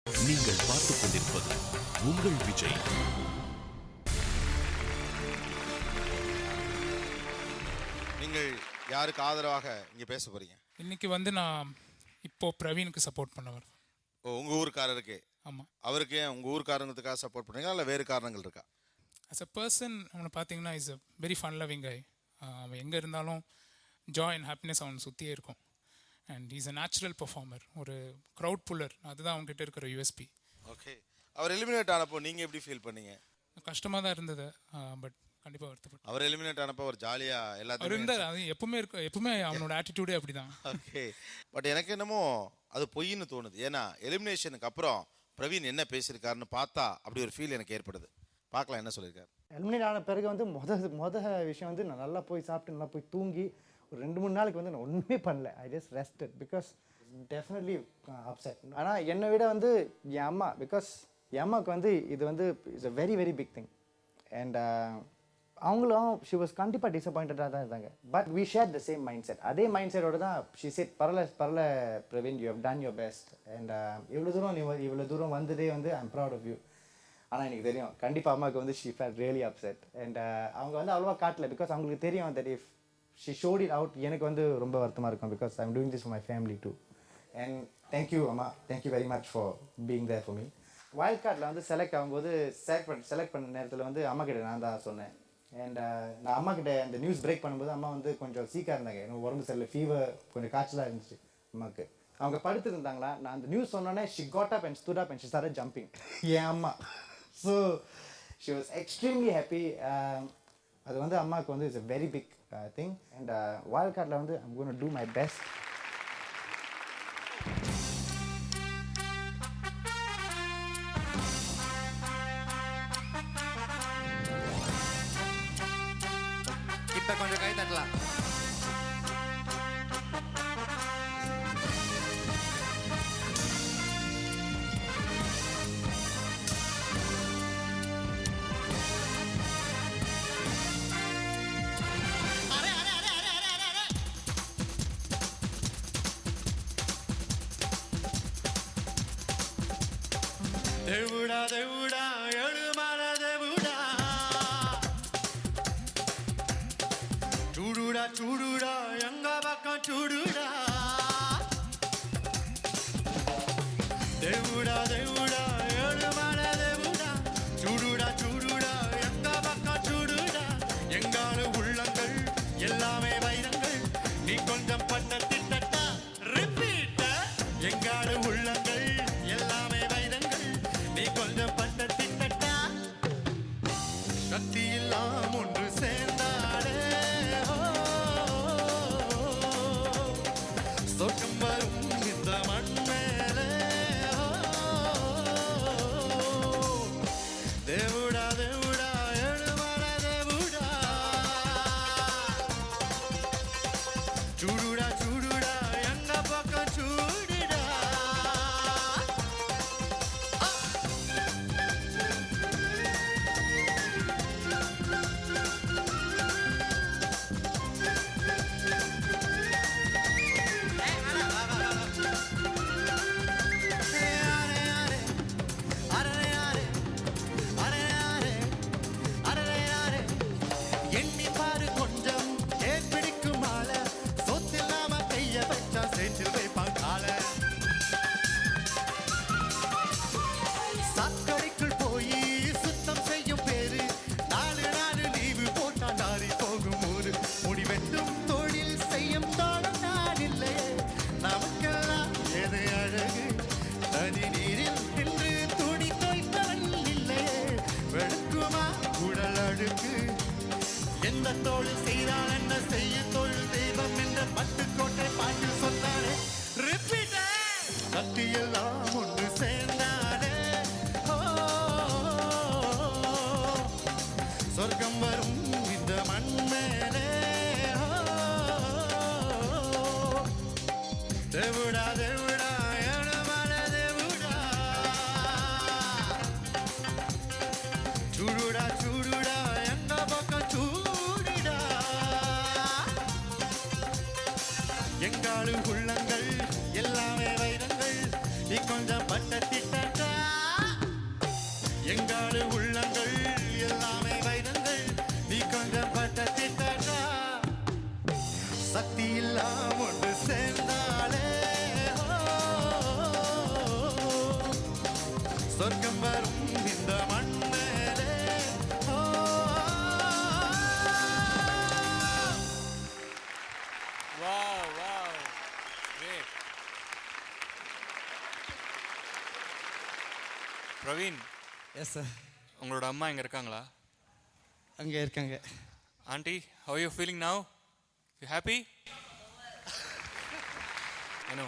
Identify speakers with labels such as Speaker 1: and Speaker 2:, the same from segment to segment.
Speaker 1: நீங்கள் பார்த்துக் கொண்டிருப்பது உங்கள் விஜய்.
Speaker 2: நீங்கள் யாருக்கு ஆதரவாக இங்கே பேச போறீங்க?
Speaker 3: இன்னைக்கு நான் இப்போ பிரவீனுக்கு சப்போர்ட் பண்ண வரேன்.
Speaker 2: ஓ, உங்கள் ஊருக்காரருக்கு?
Speaker 3: ஆமாம்.
Speaker 2: அவருக்கு ஏன் உங்கள் ஊருக்காரங்கிறதுக்காக சப்போர்ட் பண்ணுறீங்களா இல்லை வேறு காரணங்கள் இருக்கா?
Speaker 3: அஸ் அ பர்சன் அவனை பார்த்தீங்கன்னா is a very fun loving guy. அவன் எங்கே இருந்தாலும் ஜாய் அண்ட் ஹாப்பினஸ் அவனை சுற்றியே இருக்கும். And is a natural performer, ஒரு க்ரௌட் புல்லர். அதுதான் அவங்ககிட்ட இருக்கிற யூஎஸ்பி.
Speaker 2: ஓகே, அவர் எலிமினேட் ஆனப்போ நீங்கள் எப்படி ஃபீல் பண்ணீங்க?
Speaker 3: கஷ்டமாக தான் இருந்தது, பட் கண்டிப்பாக வருத்தப்பட்டு.
Speaker 2: அவர் எலிமினேட் ஆனப்போ அவர் ஜாலியாக
Speaker 3: அவர்
Speaker 2: எல்லாத்தையும்
Speaker 3: இருந்தார். அது எப்பவுமே அவனோட ஆட்டிடியூடே அப்படி தான்.
Speaker 2: ஓகே, பட் எனக்கு என்னமோ அது பொய்ன்னு தோணுது. ஏன்னா எலிமினேஷனுக்கு அப்புறம் பிரவீன் என்ன பேசியிருக்காருன்னு பார்த்தா அப்படி ஒரு ஃபீல் எனக்கு ஏற்படுது. பார்க்கலாம் என்ன சொல்லியிருக்காரு.
Speaker 4: எலிமினேட் ஆன பிறகு மொத விஷயம் நான் நல்லா போய் சாப்பிட்டு நல்லா போய் தூங்கி ஒரு 2-3 நாளைக்கு நான் ஒன்றுமே பண்ணல. I just rested because definitely upset. ஆனால் என்னை விட என் அம்மா, பிகாஸ் என் அம்மாவுக்கு இது it's a very very big thing. And அவங்களும் ஷி வாஸ் கண்டிப்பாக டிசப்பாயிண்டடாக தான் இருந்தாங்க. But we share the same mind set. அதே மைண்ட் செட்டோட தான் ஷி செட் பரல Praveen, you have done your best. And இவ்வளோ தூரம் வந்ததே I am proud of you. ஆனால் எனக்கு தெரியும் கண்டிப்பாக அம்மாவுக்கு she felt really upset. And அவங்க அவ்வளோவா காட்டல, பிகாஸ் அவங்களுக்கு தெரியும் that if she showed it out எனக்கு ரொம்ப வருத்தமாக இருக்கும். Because I am doing this for my family too. And thank you அம்மா, thank you very much for being there for me. Wild கார்டில் செலக்ட் ஆகும்போது செலக்ட் பண்ண நேரத்தில் அம்மா கிட்ட நான் தான் சொன்னேன். அண்ட் நான் அம்மா கிட்ட அந்த நியூஸ் பிரேக் பண்ணும்போது அம்மா கொஞ்சம் சீக்காக இருந்தாங்க. எனக்கு உடம்பு சரியில்லை, ஃபீவர், கொஞ்சம் காய்ச்சலாக இருந்துச்சு அம்மாவுக்கு. அவங்க படுத்துருந்தாங்களா, நான் அந்த நியூஸ் சொன்னோன்னே she got up and stood up and she started jumping. என் அம்மா. So she was extremely happy. அது அம்மாவுக்கு it's a very big thing. And wild கார்டில் I'm going to do my best.
Speaker 5: இப்போ கொஞ்சம் கை தட்டலாம்.
Speaker 6: దేవుడా దేవుడా ఏడుమల దేవుడా, చూడుడా చూడుడా ఎంగ పక్కం చూడుడా, దేవుడా దేవుడా ఏడుమల దేవుడా, చూடுடா చూடுடா எங்க பக்கம் చూடுடா, எங்கால உள்ளங்கள் எல்லாமே வைரங்கள், நீ கொஞ்சம் பண்ண திட்டட்டா ரிப்பீட்ட, எங்கால உள்ளங்கள் எல்லாமே வைரங்கள், நீ கொஞ்சம் பண்ண திட்டட்டா, சக்தி எல்லாம் ஒன்று சேர்ந்தாடே சொர்க்கம் வரும் இந்த மண் மேலே, దేవుడా దేవుడా ఏడుమల దేవుడా, చూడుడా చూడుడా ఎంగ పక్క చూడుడా. எண்ணி பாரு கொஞ்சம் ஏன் பிடிக்கும் மால, சொத்தில்லாம கைய வச்சா சேற்றில் வைப்பான் கால, சாக்கடைக்குள் போய் சுத்தம் செய்யும் பேரு, 4 நாள் லீவு போட்டா நாரி போகும் ஊரு, முடிவெட்டும் தொழில் செய்யும் தோழம் நான் இல்லையே, நமக்கெல்லாம் எது அழகு, நதி நீரில் நின்று துணி தோய்ப்பவன் இல்லையே, வெளுக்குமா உடல் அழுக்கு, எந்த தொழில் செய்தால் என்ன செய்ய தொழில் தெய்வம் என்ற பட்டுக்கோட்டை பாட்டு சொன்னாரே ரிப்பீட். சக்தியெல்லாம் ஒன்று சேர்ந்தாரே சொர்க்கம் வரும் இந்த மண் மேலே, தேவுடா தேவுடா ஏழுமல தேவுடா, చూడుడా చూడుడా ఎంగ పక్క చూడుడా. சொர்க்கம் வரும் இந்த மண் மேலே oh,
Speaker 5: wow wow great. Praveen,
Speaker 7: yes sir.
Speaker 5: உங்களோட அம்மா இங்கே இருக்காங்களா?
Speaker 7: அங்கே இருக்காங்க.
Speaker 5: Aunty, how you feeling now? You happy? I know.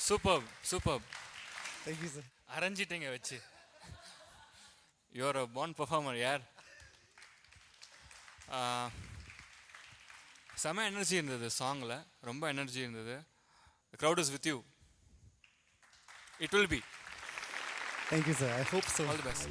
Speaker 5: Superb, superb.
Speaker 7: Thank you sir.
Speaker 5: அரைஞ்சிட்டீங்க வச்சு. You are a born performer, யார். செம எனர்ஜி இருந்தது சாங்கில், ரொம்ப எனர்ஜி இருந்தது. The crowd is with you. It will be.
Speaker 7: Thank you sir. I hope so.
Speaker 5: All the best.